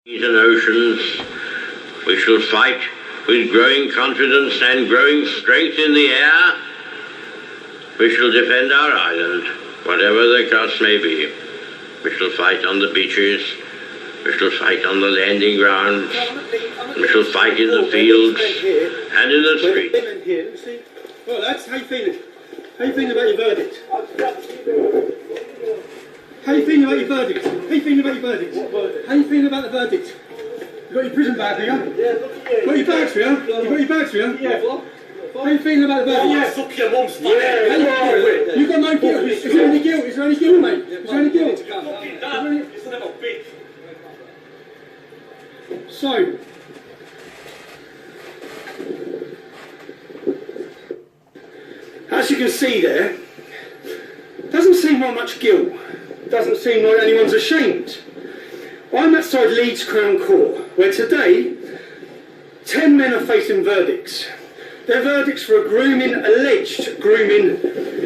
Seas and oceans, we shall fight with growing confidence and growing strength in the air. We shall defend our island, whatever the cost may be. We shall fight on the beaches. We shall fight on the landing grounds. We shall fight in the fields and in the streets. Well, lads, how you feeling? How you feeling about your verdict? How you feeling about your verdict? How you feeling about your verdict? How you feeling about the verdict? You got your prison bag for you? Yeah, got your bags for you? You got your bags for you? Yeah. How you feeling about the verdict? Yeah, fuck your mum's back. You got no guilt. Is there any guilt? Is there any guilt, mate? Is there any guilt? Fucking that. It's not about bitch. So, as you can see there, doesn't seem like much guilt. Doesn't seem like anyone's ashamed. I'm outside Leeds Crown Court, where today 10 men are facing verdicts. They're verdicts for a alleged grooming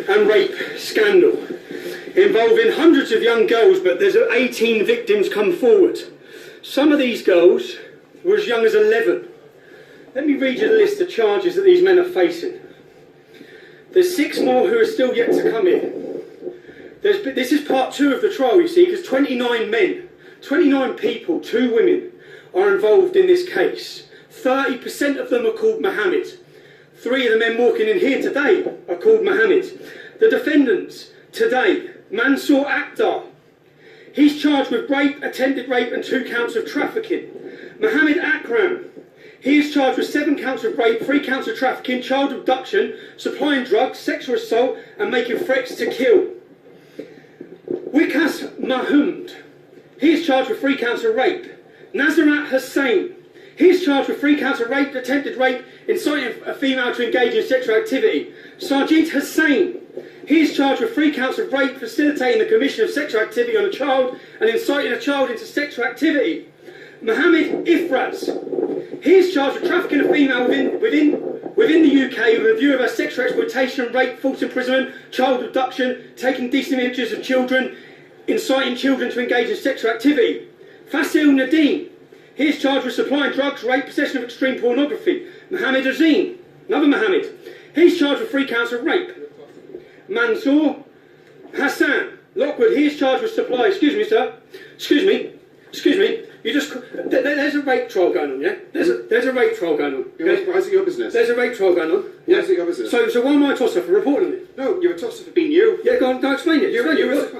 and rape scandal involving hundreds of young girls, but there's 18 victims come forward. Some of these girls were as young as 11. Let me read you the list of charges that these men are facing. There's 6 more who are still yet to come in. This is part 2 of the trial, you see, because 29 men, 29 people, 2 women, are involved in this case. 30% of them are called Mohammed. 3 of the men walking in here today are called Mohammed. The defendants today, Mansour Akhtar. He's charged with rape, attempted rape and 2 counts of trafficking. Mohammed Akram. He is charged with 7 counts of rape, 3 counts of trafficking, child abduction, supplying drugs, sexual assault and making threats to kill. Wikas Mahmoud, he is charged with 3 counts of rape. Nazarat Hussain, he is charged with 3 counts of rape, attempted rape, inciting a female to engage in sexual activity. Sajid Hussain, he is charged with 3 counts of rape, facilitating the commission of sexual activity on a child and inciting a child into sexual activity. Mohammed Ifraz, he is charged with trafficking a female within the UK with a view of her sexual exploitation, rape, false imprisonment, child abduction, taking decent images of children, inciting children to engage in sexual activity. Fasil Nadeem, he is charged with supplying drugs, rape, possession of extreme pornography. Mohammed Azim, another Mohammed, he's charged with 3 counts of rape. Mansour Hassan Lockwood, he is charged with supply. Excuse me, sir. Excuse me. You just there's a rape trial going on, yeah? There's a rape trial going on. Okay? Why is it your business? There's a rape trial going on. Why is it your business? So why am I a tosser for reporting it? No, you're a tosser for being you. Yeah, go on, explain it.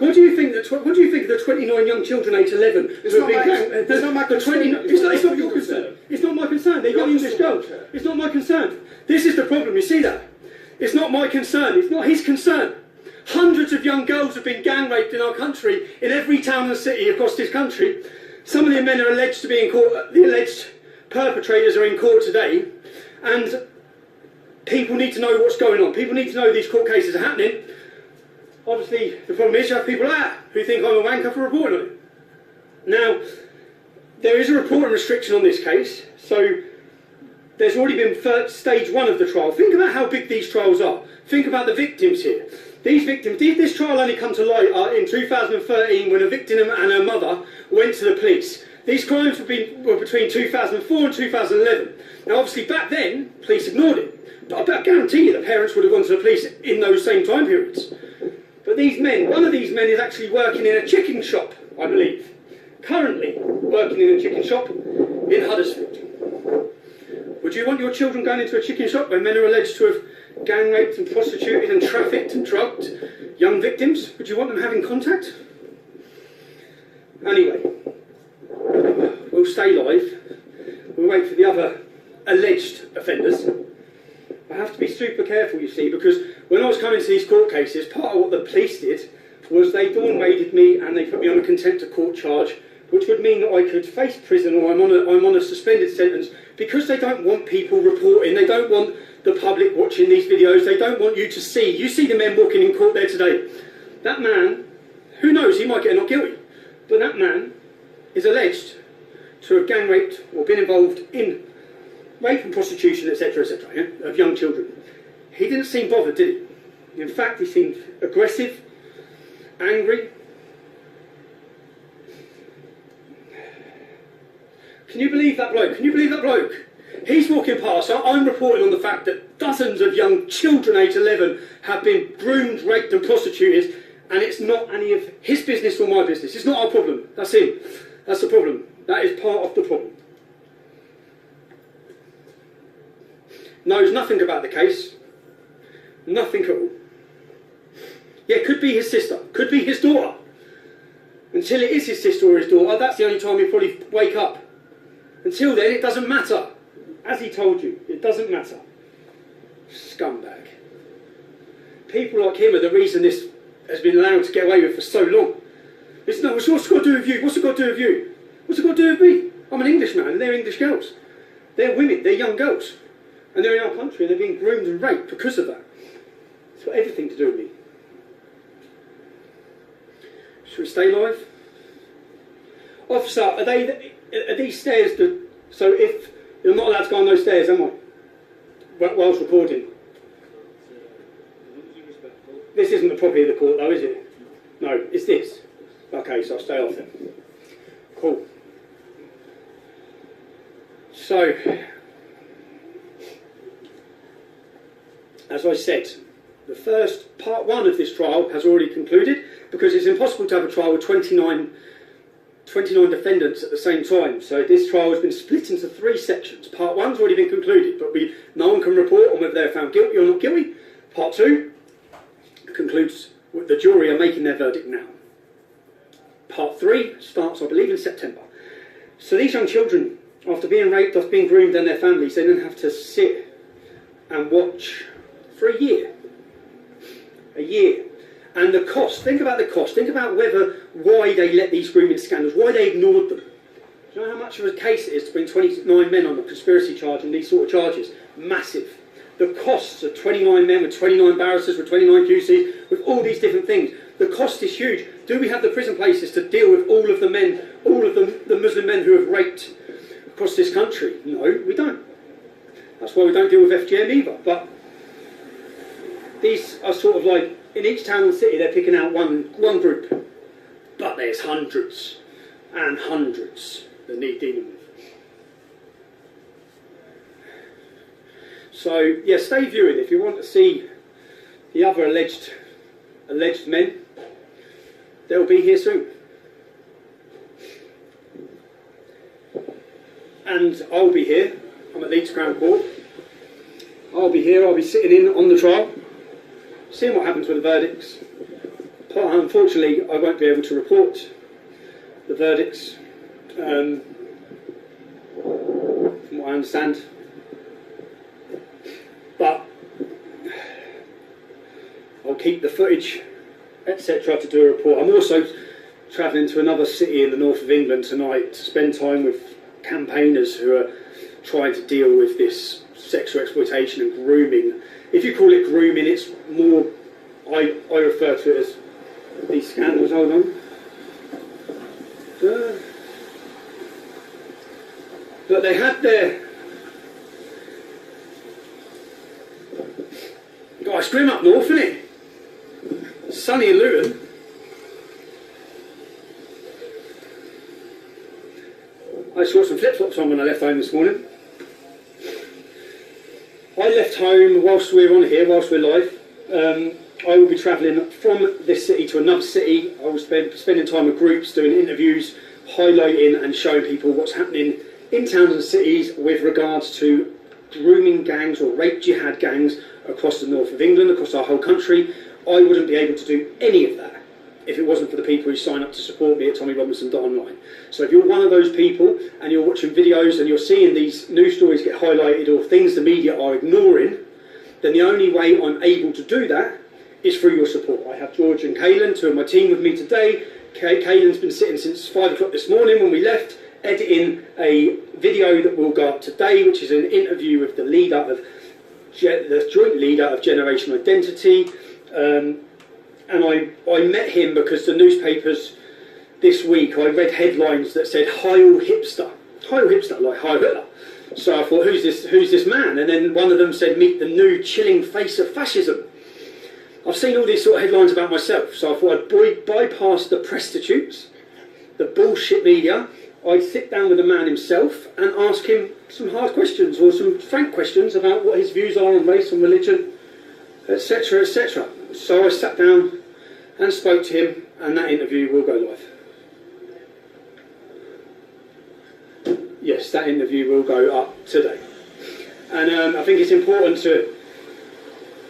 What do you think? What do you think of the 29 young children aged 11? It's not my concern. It's not your concern. It's not my concern. They're young English girls. It's not my concern. This is the problem. You see that? It's not my concern. It's not his concern. Hundreds of young girls have been gang raped in our country, in every town and city across this country. Some of the men are alleged to be in court. The alleged perpetrators are in court today, and people need to know what's going on. People need to know these court cases are happening. Obviously, the problem is you have people who think I'm a wanker for reporting on it. Now, there is a reporting restriction on this case, so there's already been stage 1 of the trial. Think about how big these trials are. Think about the victims here. These victims, this trial only come to light in 2013 when a victim and her mother went to the police. These crimes were between 2004 and 2011. Now obviously back then, police ignored it. But I guarantee you the parents would have gone to the police in those same time periods. But these men, one of these men is actually working in a chicken shop, I believe. Currently working in a chicken shop in Huddersfield. Would you want your children going into a chicken shop where men are alleged to have gang raped and prostituted and trafficked and drugged young victims? Would you want them having contact? Anyway, we'll stay live. We'll wait for the other alleged offenders. I have to be super careful, you see, because when I was coming to these court cases, part of what the police did was they dawn raided me and they put me on a contempt of court charge, which would mean that I could face prison or I'm on a suspended sentence, because they don't want people reporting. They don't want the public watching these videos. They don't want you to see. You see the men walking in court there today. That man, who knows, he might get not guilty, but that man is alleged to have gang raped or been involved in rape and prostitution, etc., yeah, of young children. He didn't seem bothered, did he? In fact, he seemed aggressive, angry. Can you believe that bloke? Can you believe that bloke? He's walking past. I'm reporting on the fact that dozens of young children aged 11 have been groomed, raped and prostituted, and it's not any of his business or my business. It's not our problem. That's him. That's the problem. That is part of the problem. Knows nothing about the case. Nothing at all. Yeah, could be his sister. Could be his daughter. Until it is his sister or his daughter, that's the only time he'll probably wake up. Until then, it doesn't matter. As he told you, it doesn't matter. Scumbag. People like him are the reason this has been allowed to get away with for so long. It's not, what's it got to do with you? What's it got to do with you? What's it got to do with me? I'm an Englishman and they're English girls. They're women, they're young girls. And they're in our country and they're being groomed and raped because of that. It's got everything to do with me. Should we stay live? Officer, are these stairs, so if you're not allowed to go on those stairs, am I? Whilst recording. This isn't the property of the court though, is it? No, it's this. Okay, so I'll stay off then. Cool. So, as I said, the first part 1 of this trial has already concluded because it's impossible to have a trial with 29 defendants at the same time. So this trial has been split into 3 sections. Part 1's already been concluded, but no one can report on whether they're found guilty or not guilty. Part 2 concludes with the jury are making their verdict now. Part 3 starts, I believe, in September. So these young children, after being raped, after being groomed and their families, they then have to sit and watch for a year. A year. And the cost, think about the cost, think about why they let these grooming scandals, why they ignored them. Do you know how much of a case it is to bring 29 men on a conspiracy charge and these sort of charges? Massive. The costs of 29 men with 29 barristers, with 29 QCs, with all these different things. The cost is huge. Do we have the prison places to deal with all of the men, all of the Muslim men who have raped across this country? No, we don't. That's why we don't deal with FGM either. But these are sort of like, in each town and city they're picking out one group. But there's hundreds and hundreds that need dealing with. So, yeah, stay viewing if you want to see the other alleged men. They'll be here soon. And I'll be here. I'm at Leeds Crown Court. I'll be here. I'll be sitting in on the trial, seeing what happens with the verdicts. Unfortunately, I won't be able to report the verdicts, from what I understand. But I'll keep the footage, etc., to do a report. I'm also travelling to another city in the north of England tonight to spend time with campaigners who are trying to deal with this sexual exploitation and grooming. If you call it grooming, it's more, I refer to it as these scandals. Hold on. But they had their ice cream up north, isn't it? Sunny in Luton. I saw some flip-flops on when I left home this morning. I left home whilst we're on here, whilst we're live. I will be travelling from this city to another city. I will spending time with groups, doing interviews, highlighting and showing people what's happening in towns and cities with regards to grooming gangs or rape jihad gangs across the north of England, across our whole country. I wouldn't be able to do any of that if it wasn't for the people who sign up to support me at TommyRobinson.online. So if you're one of those people and you're watching videos and you're seeing these news stories get highlighted or things the media are ignoring, then the only way I'm able to do that is through your support. I have George and Kaylin, 2 of my team, with me today. Kaylin's been sitting since 5 o'clock this morning when we left, editing a video that will go up today, which is an interview with the leader of the joint leader of Generation Identity. And I met him because the newspapers this week, I read headlines that said Heil Hipster. Heil Hipster, like Heil Hitler. So I thought, who's this man? And then one of them said, meet the new chilling face of fascism. I've seen all these sort of headlines about myself, so I thought I'd bypass the prostitutes, the bullshit media. I'd sit down with the man himself and ask him some hard questions or some frank questions about what his views are on race and religion, etc., etc. So I sat down and spoke to him, and that interview will go live. Yes, that interview will go up today. And I think it's important to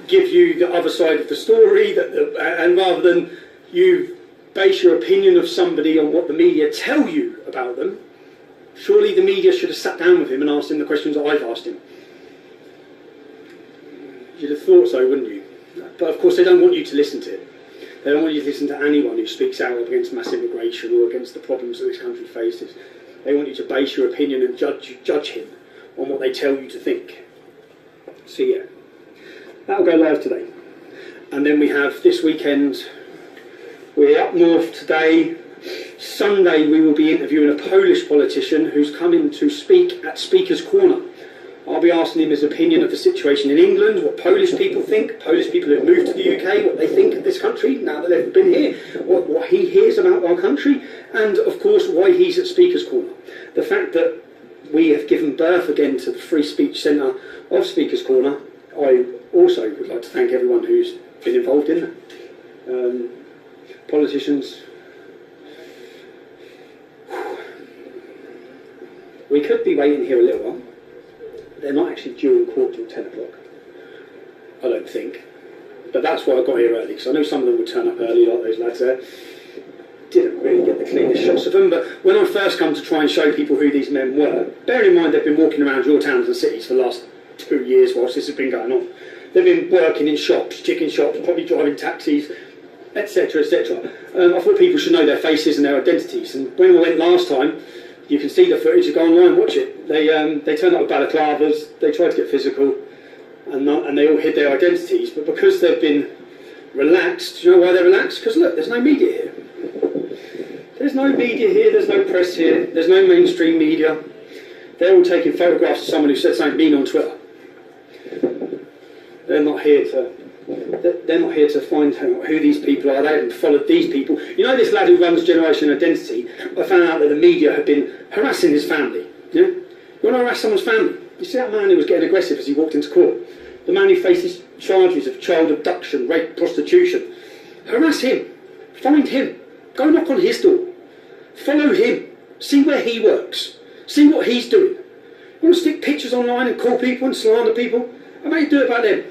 give you the other side of the story, and rather than you base your opinion of somebody on what the media tell you about them, surely the media should have sat down with him and asked him the questions that I've asked him. You'd have thought so, wouldn't you? But of course they don't want you to listen to it. They don't want you to listen to anyone who speaks out against mass immigration or against the problems that this country faces. They want you to base your opinion and judge him on what they tell you to think. So yeah, that'll go live today. And then we have this weekend, we're up north today. Sunday we will be interviewing a Polish politician who's coming to speak at Speaker's Corner. I'll be asking him his opinion of the situation in England, what Polish people think, Polish people who have moved to the UK, what they think of this country now that they've been here, what he hears about our country, and of course why he's at Speaker's Corner. The fact that we have given birth again to the Free Speech Centre of Speaker's Corner, I also would like to thank everyone who's been involved in that. Politicians, we could be waiting here a little while. They're not actually due in court till 10 o'clock, I don't think. But that's why I got here early, because I know some of them would turn up early, like those lads there. Didn't really get the cleanest shots of them, but when I first come to try and show people who these men were, bear in mind they've been walking around your towns and cities for the last 2 years whilst this has been going on. They've been working in shops, chicken shops, probably driving taxis, etc., etc. I thought people should know their faces and their identities, and when we went last time, you can see the footage, you go online, watch it. They turned up with balaclavas, they tried to get physical, and they all hid their identities, but because they've been relaxed, do you know why they're relaxed? Because look, there's no media here. There's no media here, there's no press here, there's no mainstream media. They're all taking photographs of someone who said something mean on Twitter. They're not here to find out who these people are. They haven't followed these people. You know this lad who runs Generation Identity? I found out that the media had been harassing his family. Yeah? You want to harass someone's family? You see that man who was getting aggressive as he walked into court? The man who faces charges of child abduction, rape, prostitution. Harass him. Find him. Go knock on his door. Follow him. See where he works. See what he's doing. You want to stick pictures online and call people and slander people? How about you do it about them?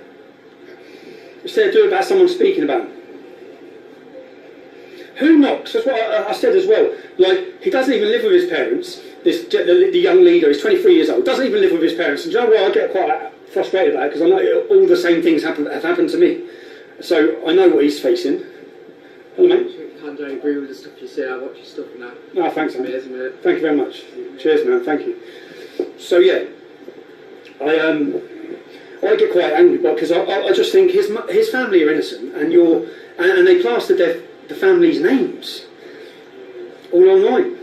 Instead of doing it about someone speaking about them. Who knocks? That's what I said as well. Like, he doesn't even live with his parents. The young leader, he's 23 years old, doesn't even live with his parents. And do you know what? I get quite frustrated about it, because I know all the same things have happened to me. So I know what he's facing. Hello, mate. I don't agree with the stuff you say. I watch your stuff and that. No, thanks, man. Amazing, mate. Thank you very much. Cheers, man. Thank you. So yeah, I get quite angry because I just think his family are innocent, and they plastered the family's names all online.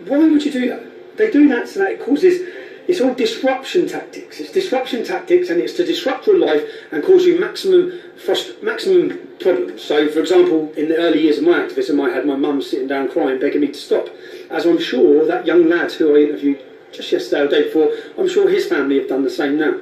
Why would you do that? They do that so that it causes. It's all disruption tactics. It's disruption tactics, and it's to disrupt your life and cause you maximum problems. So, for example, in the early years of my activism, I had my mum sitting down crying, begging me to stop. As I'm sure that young lad who I interviewed just yesterday or the day before, I'm sure his family have done the same now.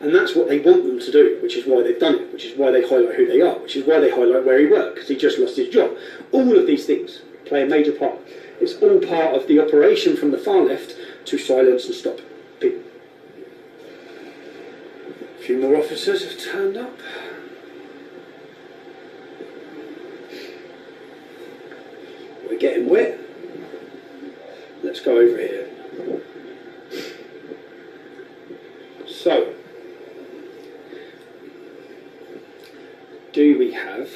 And that's what they want them to do, which is why they've done it, which is why they highlight who they are, which is why they highlight where he worked, because he just lost his job. All of these things play a major part. It's all part of the operation from the far left to silence and stop people. A few more officers have turned up. We're getting wet. Let's go over here. So, do we have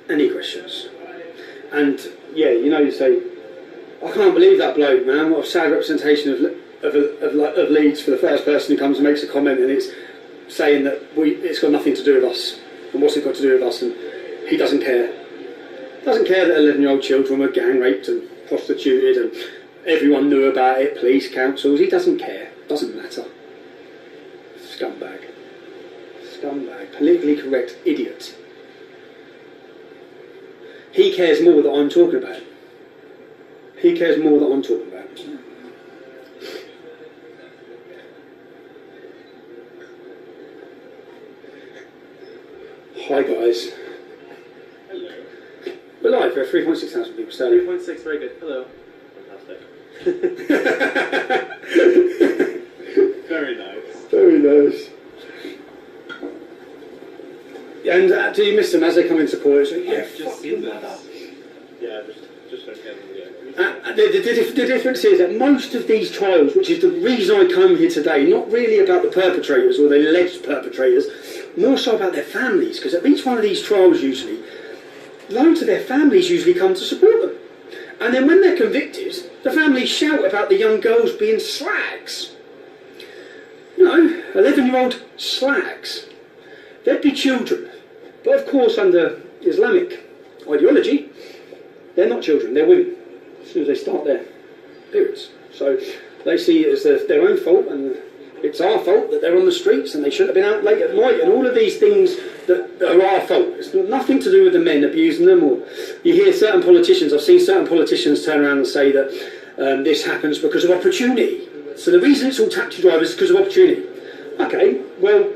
any questions? And yeah, you know, you say, I can't believe that bloke, man. What a sad representation of Leeds for the first person who comes and makes a comment, and it's saying that it's got nothing to do with us. And what's it got to do with us? And he doesn't care. Doesn't care that 11-year-old children were gang raped and prostituted and everyone knew about it, police, councils. He doesn't care. Doesn't matter. Scumbag. Scumbag. Politically correct idiot. He cares more that I'm talking about him. He cares more that I'm talking about. Hi guys. Hello. We're live. There are 3,600 people standing. 3.6, very good. Hello. Fantastic. Very nice. Very nice. And do you miss them as they come into port? So, yeah, I've just seen that. Yeah, just don't get them. The difference is that most of these trials, which is the reason I come here today, not really about the perpetrators or the alleged perpetrators, more so about their families, because at each one of these trials usually, loads of their families usually come to support them. And then when they're convicted, the families shout about the young girls being slags. You know, 11-year-old slags. They'd be children. But of course, under Islamic ideology, they're not children, they're women. As soon as they start their periods. So they see it as their own fault, and it's our fault that they're on the streets and they shouldn't have been out late at night, and all of these things that are our fault. It's got nothing to do with the men abusing them, or you hear certain politicians, I've seen certain politicians turn around and say that this happens because of opportunity. So the reason it's all taxi drivers is because of opportunity. Okay, well,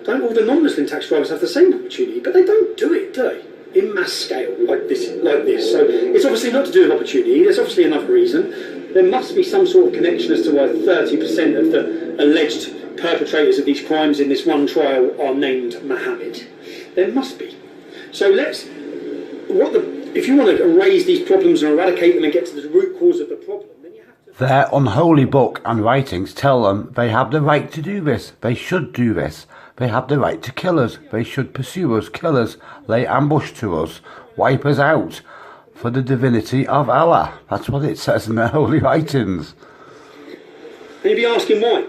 don't all the non-Muslim taxi drivers have the same opportunity? But they don't do it, do they? In mass scale, like this. So it's obviously not to do with opportunity. There's obviously another reason. There must be some sort of connection as to why 30% of the alleged perpetrators of these crimes in this one trial are named Mohammed. There must be. So if you want to erase these problems and eradicate them and get to the root cause of the problem, then you have to... Their unholy book and writings tell them they have the right to do this. They should do this. They have the right to kill us. They should pursue us, kill us, lay ambush to us, wipe us out for the divinity of Allah. That's what it says in their holy writings. And you'd be asking why.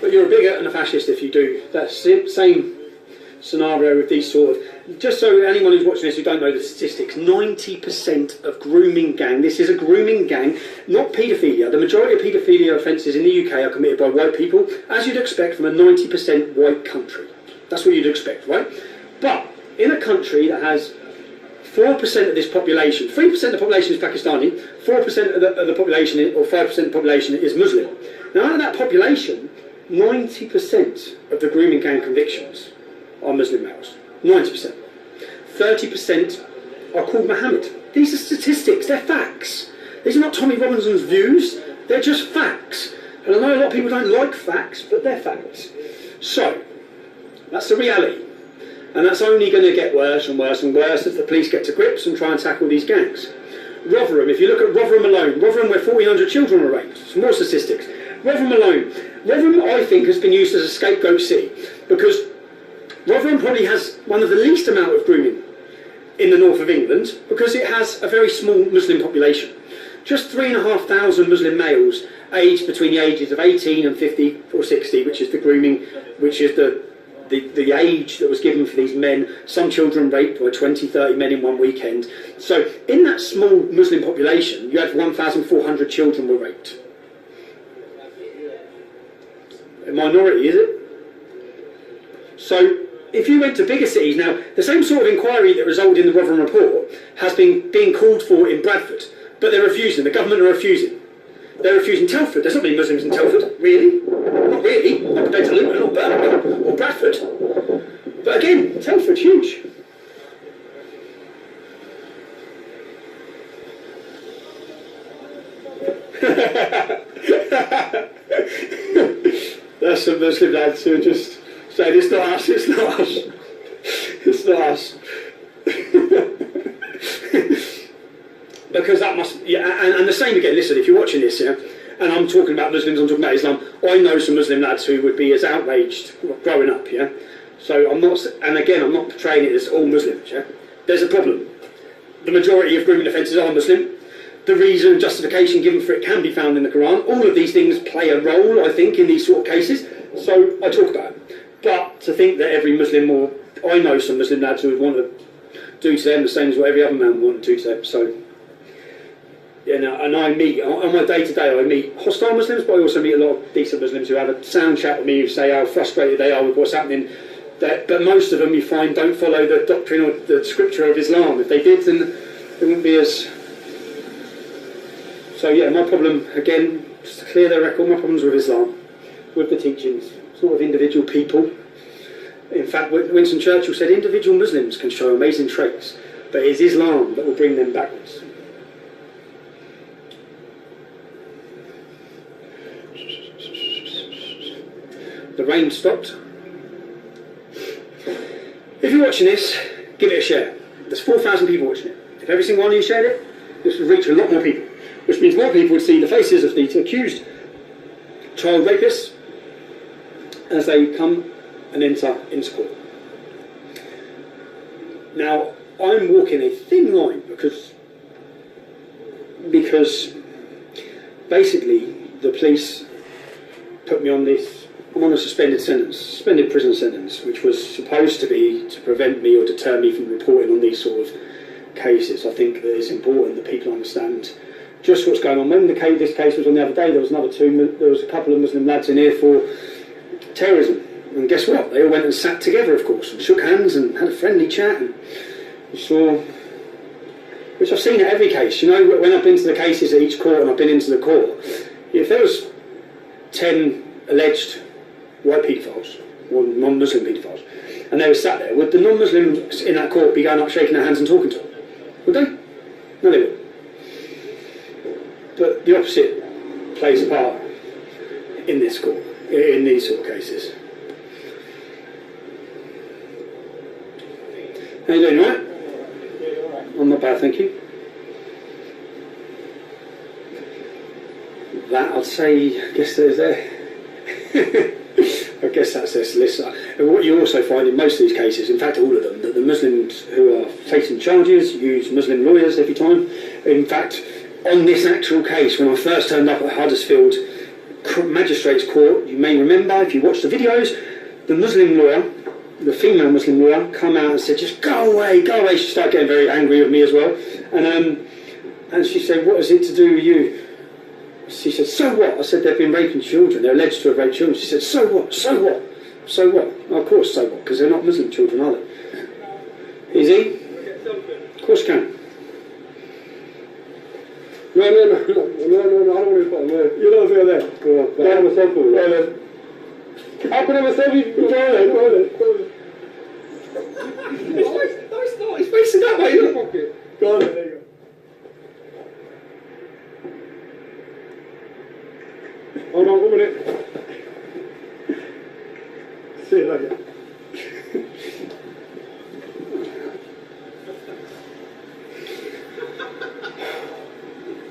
But you're a bigot and a fascist if you do. That same scenario with these sort of... Just so anyone who's watching this who don't know the statistics, 90% of grooming gang, this is a grooming gang, not paedophilia. The majority of paedophilia offences in the UK are committed by white people, as you'd expect from a 90% white country. That's what you'd expect, right? But in a country that has 4% of this population, 3% of the population is Pakistani, 4% of the population, or 5% of the population is Muslim. Now out of that population, 90% of the grooming gang convictions are Muslim males. 90%. 30% are called Mohammed. These are statistics, they're facts. These are not Tommy Robinson's views, they're just facts. And I know a lot of people don't like facts, but they're facts. So, that's the reality. And that's only going to get worse and worse and worse as the police get to grips and try and tackle these gangs. Rotherham, if you look at Rotherham alone, Rotherham where 1,400 children were raped, some more statistics. Rotherham alone. Rotherham, I think, has been used as a scapegoat city because Rotherham probably has one of the least amount of grooming in the north of England because it has a very small Muslim population. Just 3,500 Muslim males aged between the ages of 18 and 50 or 60, which is the grooming, which is the age that was given for these men. Some children raped by 20, 30 men in one weekend. So in that small Muslim population, you had 1,400 children were raped. A minority, is it? So if you went to bigger cities, now the same sort of inquiry that resulted in the Rotherham report has been being called for in Bradford, but they're refusing. The government are refusing. They're refusing Telford. There's not many Muslims in Telford, really. Not really. Not compared to Luton or Birmingham or Bradford. But again, Telford, huge. That's some Muslim lads who are just saying, it's not us, it's not us. It's not us. Because that must, yeah, and the same again, listen, if you're watching this, yeah, and I'm talking about Muslims, I'm talking about Islam, I know some Muslim lads who would be as outraged growing up, yeah? So I'm not, and again, I'm not portraying it as all Muslims, yeah? There's a problem. The majority of grooming offences are Muslim. The reason and justification given for it can be found in the Quran. All of these things play a role, I think, in these sort of cases. So I talk about it. But to think that every Muslim, or I know some Muslim lads who would want to do to them the same as what every other man would want to do to them. So, yeah, and I meet, on my day-to-day, I meet hostile Muslims, but I also meet a lot of decent Muslims who have a sound chat with me, who say how frustrated they are with what's happening. But most of them, you find, don't follow the doctrine or the scripture of Islam. If they did, then It wouldn't be as... So yeah, my problem, again, just to clear the record, my problem's with Islam, with the teachings. It's not with individual people. In fact, Winston Churchill said individual Muslims can show amazing traits, but it's Islam that will bring them backwards. The rain stopped. If you're watching this, give it a share. There's 4,000 people watching it. If every single one of you shared it, this would reach a lot more people, which means more people would see the faces of the accused child rapists as they come and enter into court. Now, I'm walking a thin line because basically the police put me on this. I'm on a suspended prison sentence, which was supposed to be to prevent me or deter me from reporting on these sort of cases. I think that it's important that people understand just what's going on. When this case was on the other day, there was a couple of Muslim lads in here for terrorism. And guess what? They all went and sat together, of course, and shook hands and had a friendly chat. And you saw, which I've seen at every case. You know, when I've been to the cases at each court and I've been into the court, if there was 10 alleged white paedophiles or non-Muslim paedophiles, and they were sat there, would the non-Muslims in that court be going up, shaking their hands and talking to them? Would they? No, they wouldn't. But the opposite plays a part in this court, in these sort of cases. How you doing, all right? I'm not bad, thank you. That, I'd say, I guess there's there. I guess that's their solicitor. And what you also find in most of these cases, in fact all of them, that the Muslims who are facing charges use Muslim lawyers every time. In fact, on this actual case, when I first turned up at Huddersfield Magistrates Court, you may remember, if you watch the videos, the Muslim lawyer, the female Muslim lawyer, come out and said, just go away, go away. She started getting very angry with me as well. And she said, what is it to do with you? She said, so what? I said, they've been raping children. They're alleged to have raped children. She said, so what? So what? So what? Well, of course, so what? Because they're not Muslim children, are they? Is he? Of course you can. No, I don't want to put them. You don't feel that. Go on. I have a sample. How can I have a sample? Go on. No, it's not. It's facing that way. Look. Go on, there you go. Hold on, 1 minute. See you later.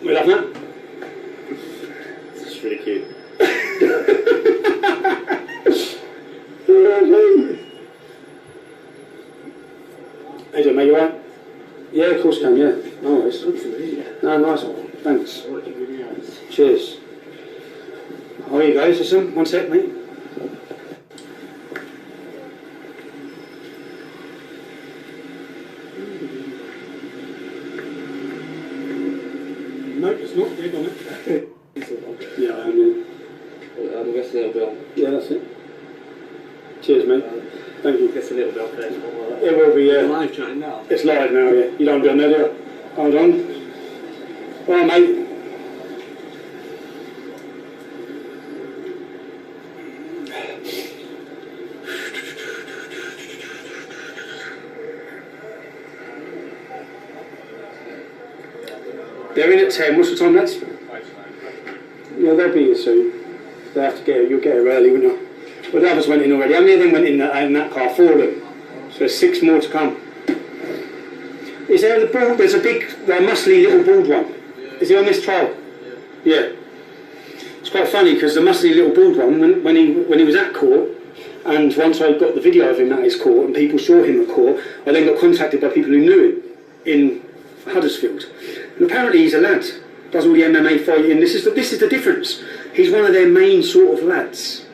We love that. This is really cute. Hey, mate, you alright? Yeah, of course can, yeah. No worries. No, nice one. Thanks. Cheers. Oh, here you go, listen. 1 sec, mate. No, it's not. Yeah, go on it. Yeah, I am. I'm guessing it'll be on. Yeah, that's it. Cheers, mate. Thank you. Guessing it'll be on Facebook. It will be, yeah. Live chatting now. It's live now, yeah. You don't be on there, do you? Hold on. All right, mate. They're in at 10. What's the time, lads? Yeah, they'll be here soon. They have to get here. You'll get here early, won't you? But the others went in already. How many of them went in that car? 4 of them. So there's 6 more to come. Is there the bald? There's a big, muscly little bald one. Is he on this trial? Yeah. It's quite funny because the muscly little bald one, when he was at court, and once I got the video of him at his court and people saw him at court, I then got contacted by people who knew him in Huddersfield. And apparently he's a lad, does all the MMA fighting. This is the difference. He's one of their main sort of lads.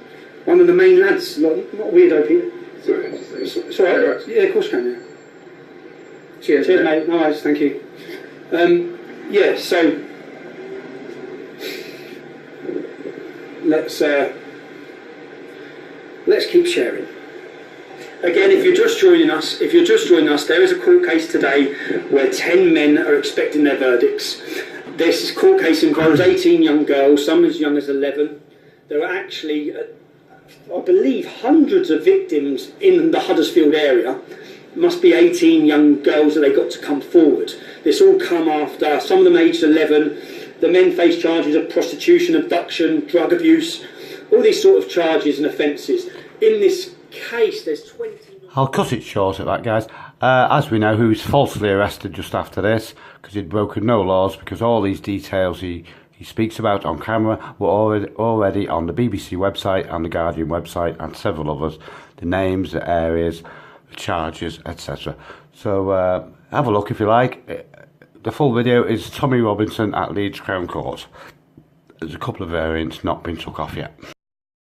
One of the main lads, not weirdo people. Sorry, yeah, of course you can, yeah. Cheers, mate. No worries, thank you. Yeah, so let's keep sharing. Again, if you're just joining us, there is a court case today where 10 men are expecting their verdicts. This court case involves 18 young girls, some as young as 11. There are actually, I believe, hundreds of victims in the Huddersfield area. Must be 18 young girls that they got to come forward. This all come after, some of them aged 11. The men face charges of prostitution, abduction, drug abuse, all these sort of charges and offences. In this case, there's 20... I'll cut it short at that, guys. As we know, who was falsely arrested just after this, because he'd broken no laws, because all these details he speaks about on camera were already on the BBC website and the Guardian website and several others. The names, the areas, the charges, etc. So have a look if you like. The full video is Tommy Robinson at Leeds Crown Court. There's a couple of variants not been took off yet.